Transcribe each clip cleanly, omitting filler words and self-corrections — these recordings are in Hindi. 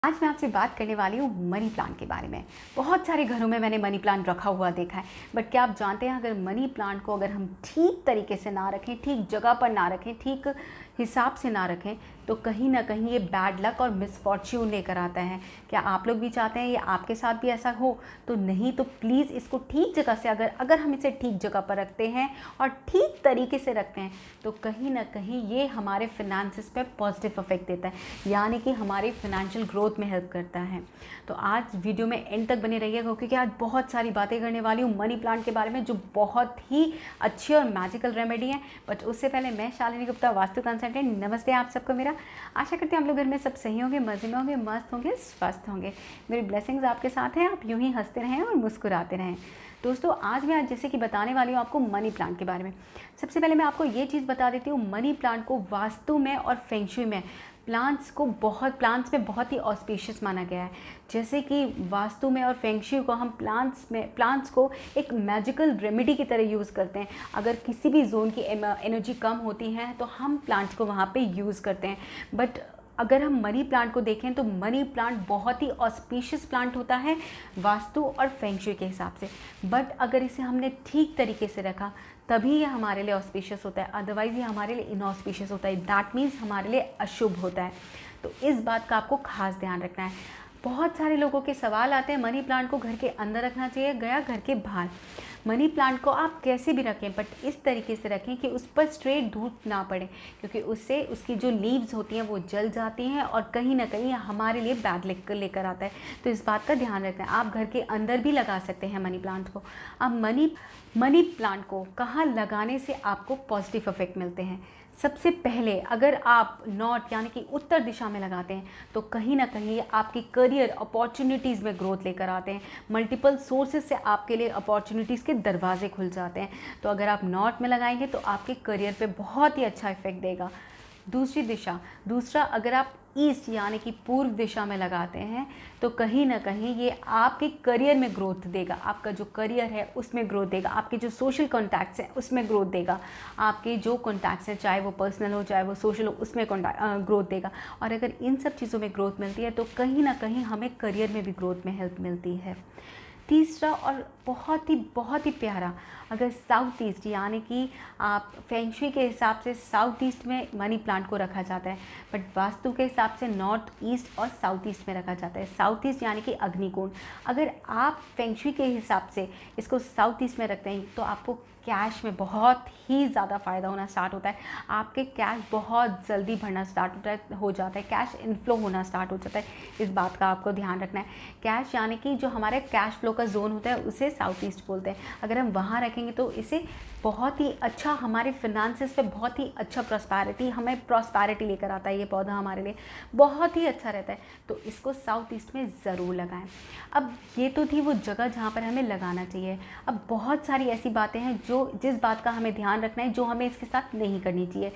आज मैं आपसे बात करने वाली हूँ मनी प्लांट के बारे में। बहुत सारे घरों में मैंने मनी प्लांट रखा हुआ देखा है, बट क्या आप जानते हैं अगर मनी प्लांट को अगर हम ठीक तरीके से ना रखें, ठीक जगह पर ना रखें, ठीक हिसाब से ना रखें, तो कहीं ना कहीं ये बैड लक और मिसफॉर्च्यून लेकर आता है। क्या आप लोग भी चाहते हैं ये आपके साथ भी ऐसा हो? तो नहीं, तो प्लीज़ इसको ठीक जगह से अगर हम इसे ठीक जगह पर रखते हैं और ठीक तरीके से रखते हैं तो कहीं ना कहीं ये हमारे फिनेंसेस पे पॉजिटिव इफेक्ट देता है, यानी कि हमारी फाइनेंशियल ग्रोथ में हेल्प करता है। तो आज वीडियो में एंड तक बने रहिएगा क्योंकि आज बहुत सारी बातें करने वाली हूँ मनी प्लांट के बारे में जो बहुत ही अच्छी और मैजिकल रेमेडी है। बट उससे पहले मैं शालिनी गुप्ता, वास्तु कंसल्टेंट, नमस्ते आप सबको मेरा। आशा करती हूँ आप लोग घर में सब सही होंगे, मज़े में होंगे, मस्त होंगे, स्वस्थ होंगे। मेरी ब्लेसिंग्स आपके साथ हैं, आप यूं ही हंसते रहें और मुस्कुराते रहें। दोस्तों आज मैं जैसे कि बताने वाली हूँ आपको मनी प्लांट के बारे में। सबसे पहले मैं आपको ये चीज़ बता देती हूँ, मनी प्लांट को वास्तु में और फेंग शुई में प्लांट्स में बहुत ही ऑस्पिशियस माना गया है। जैसे कि वास्तु में और फेंग शुई को हम प्लांट्स को एक मैजिकल रेमेडी की तरह यूज़ करते हैं। अगर किसी भी जोन की एनर्जी कम होती है तो हम प्लांट्स को वहाँ पे यूज़ करते हैं। बट अगर हम मनी प्लांट को देखें तो मनी प्लांट बहुत ही ऑस्पिशियस प्लांट होता है वास्तु और फेंग शुई के हिसाब से। बट अगर इसे हमने ठीक तरीके से रखा तभी ये हमारे लिए ऑस्पिशियस होता है, अदरवाइज़ ये हमारे लिए इनऑस्पिशियस होता है। दैट मीन्स हमारे लिए अशुभ होता है। तो इस बात का आपको खास ध्यान रखना है। बहुत सारे लोगों के सवाल आते हैं, मनी प्लांट को घर के अंदर रखना चाहिए गया घर के बाहर। मनी प्लांट को आप कैसे भी रखें बट इस तरीके से रखें कि उस पर स्ट्रेट धूप ना पड़े, क्योंकि उससे उसकी जो लीव्स होती हैं वो जल जाती हैं और कहीं ना कहीं हमारे लिए बैड लेकर आता है। तो इस बात का ध्यान रखना है। आप घर के अंदर भी लगा सकते हैं मनी प्लांट को। अब मनी प्लांट को कहाँ लगाने से आपको पॉजिटिव इफेक्ट मिलते हैं? सबसे पहले अगर आप नॉर्थ यानी कि उत्तर दिशा में लगाते हैं तो कहीं ना कहीं आपकी करियर अपॉर्चुनिटीज़ में ग्रोथ लेकर आते हैं। मल्टीपल सोर्सेज से आपके लिए अपॉर्चुनिटीज़ के दरवाजे खुल जाते हैं। तो अगर आप नॉर्थ में लगाएंगे तो आपके करियर पे बहुत ही अच्छा इफेक्ट देगा। दूसरा अगर आप ईस्ट यानी कि पूर्व दिशा में लगाते हैं तो कहीं ना कहीं ये आपके करियर में ग्रोथ देगा। आपका जो करियर है उसमें ग्रोथ देगा, आपके जो सोशल कॉन्टैक्ट्स हैं उसमें ग्रोथ देगा, आपके जो कॉन्टैक्ट्स हैं चाहे वो पर्सनल हो चाहे वो सोशल हो उसमें ग्रोथ देगा। और अगर इन सब चीज़ों में ग्रोथ मिलती है तो कहीं ना कहीं हमें करियर में भी ग्रोथ में हेल्प मिलती है। तीसरा और बहुत ही प्यारा, अगर साउथ ईस्ट यानी कि आप फेंग शुई के हिसाब से साउथ ईस्ट में मनी प्लांट को रखा जाता है, बट वास्तु के हिसाब से नॉर्थ ईस्ट और साउथ ईस्ट में रखा जाता है। साउथ ईस्ट यानी कि अग्निकोण। अगर आप फेंग शुई के हिसाब से इसको साउथ ईस्ट में रखते हैं तो आपको कैश में बहुत ही ज़्यादा फ़ायदा होना स्टार्ट होता है। आपके कैश बहुत जल्दी भरना स्टार्ट हो जाता है, कैश इनफ्लो होना स्टार्ट हो जाता है। इस बात का आपको ध्यान रखना है। कैश यानी कि जो हमारे कैश फ्लो का जोन होता है उसे साउथ ईस्ट बोलते हैं। अगर हम वहाँ रखेंगे तो इसे बहुत ही अच्छा हमारे फिनेंसेस पे बहुत ही अच्छा हमें प्रॉस्पैरिटी लेकर आता है। ये पौधा हमारे लिए बहुत ही अच्छा रहता है, तो इसको साउथ ईस्ट में ज़रूर लगाएं। अब ये तो थी वो जगह जहाँ पर हमें लगाना चाहिए। अब बहुत सारी ऐसी बातें हैं जिस बात का हमें ध्यान रखना है, जो हमें इसके साथ नहीं करनी चाहिए।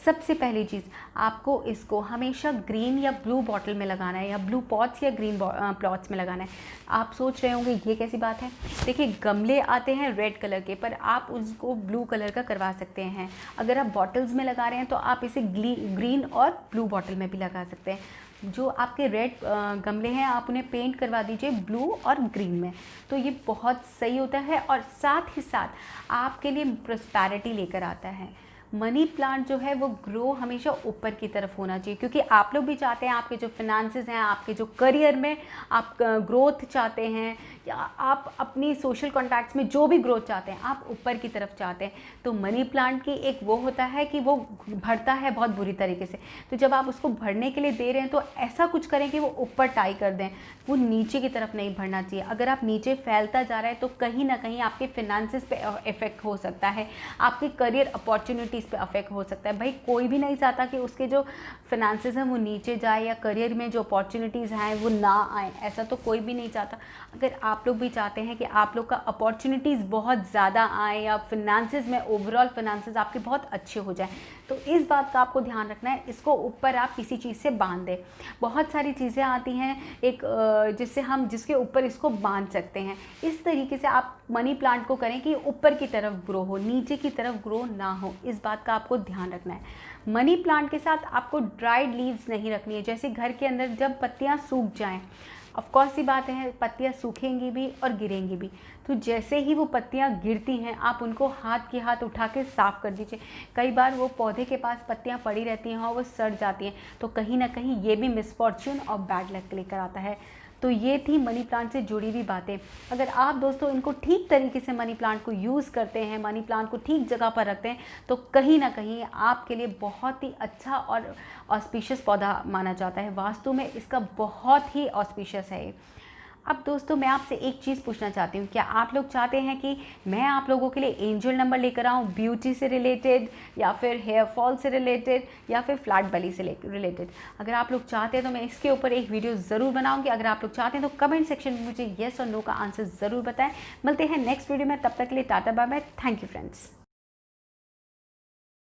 सबसे पहली चीज़, आपको इसको हमेशा ग्रीन या ब्लू बॉटल में लगाना है या ब्लू पॉट्स या ग्रीन प्लॉट्स में लगाना है। आप सोच रहे होंगे ये कैसी बात है। देखिए, गमले आते हैं रेड कलर के, पर आप उसको ब्लू कलर का करवा सकते हैं। अगर आप बॉटल्स में लगा रहे हैं तो आप इसे ग्रीन और ब्लू बॉटल में भी लगा सकते हैं। जो आपके रेड गमले हैं आप उन्हें पेंट करवा दीजिए ब्लू और ग्रीन में, तो ये बहुत सही होता है और साथ ही साथ आपके लिए प्रॉस्पैरिटी लेकर आता है। मनी प्लांट जो है वो ग्रो हमेशा ऊपर की तरफ होना चाहिए, क्योंकि आप लोग भी चाहते हैं आपके जो फिनेंसेस हैं, आपके जो करियर में आप ग्रोथ चाहते हैं या आप अपनी सोशल कॉन्टैक्ट्स में जो भी ग्रोथ चाहते हैं आप ऊपर की तरफ चाहते हैं। तो मनी प्लांट की एक वो होता है कि वो भरता है बहुत बुरी तरीके से। तो जब आप उसको भरने के लिए दे रहे हैं तो ऐसा कुछ करें कि वो ऊपर टाई कर दें, वो नीचे की तरफ नहीं भरना चाहिए। अगर आप नीचे फैलता जा रहा है तो कहीं ना कहीं आपके फिनेंसेस पे इफेक्ट हो सकता है, आपके करियर अपॉर्चुनिटीज़ पे अफेक्ट हो सकता है। भाई कोई भी नहीं चाहता कि उसके जो फिनेंसेस हैं वो नीचे जाए या करियर में जो अपॉर्चुनिटीज़ हैं वो ना आए, ऐसा तो कोई भी नहीं चाहता। अगर आप लोग भी चाहते हैं कि आप लोग का अपॉर्चुनिटीज़ बहुत ज़्यादा आए या फिनेंसेस में ओवरऑल फिनेंसेस आपके बहुत अच्छे हो जाए, तो इस बात का आपको ध्यान रखना है, इसको ऊपर आप किसी चीज़ से बांध दें। बहुत सारी चीज़ें आती हैं एक जिससे हम जिसके ऊपर इसको बांध सकते हैं। इस तरीके से आप मनी प्लांट को करें कि ऊपर की तरफ ग्रो हो, नीचे की तरफ ग्रो ना हो, इस बात का आपको ध्यान रखना है। मनी प्लांट के साथ आपको ड्राइड लीव्स नहीं रखनी है। जैसे घर के अंदर जब पत्तियां सूख जाएं, ऑफ कोर्स सी बात है, पत्तियां सूखेंगी भी और गिरेंगी भी, तो जैसे ही वो पत्तियां गिरती हैं आप उनको हाथ के हाथ उठा के साफ़ कर दीजिए। कई बार वो पौधे के पास पत्तियां पड़ी रहती हैं और वो सड़ जाती हैं, तो कहीं ना कहीं ये भी मिसफॉर्चून और बैड लक लेकर आता है। तो ये थी मनी प्लांट से जुड़ी हुई बातें। अगर आप दोस्तों इनको ठीक तरीके से मनी प्लांट को यूज़ करते हैं, मनी प्लांट को ठीक जगह पर रखते हैं, तो कहीं ना कहीं आपके लिए बहुत ही अच्छा और ऑस्पिशियस पौधा माना जाता है। वास्तु में इसका बहुत ही ऑस्पिशियस है। अब दोस्तों मैं आपसे एक चीज़ पूछना चाहती हूँ, क्या आप लोग चाहते हैं कि मैं आप लोगों के लिए एंजल नंबर लेकर आऊँ ब्यूटी से रिलेटेड, या फिर हेयर फॉल से रिलेटेड, या फिर फ्लैट बेली से रिलेटेड? अगर आप लोग चाहते हैं तो मैं इसके ऊपर एक वीडियो ज़रूर बनाऊँगी। अगर आप लोग चाहते हैं तो कमेंट सेक्शन में मुझे येस और नो का आंसर ज़रूर बताएं। मिलते हैं नेक्स्ट वीडियो में, तब तक के लिए tata bye bye, thank you friends.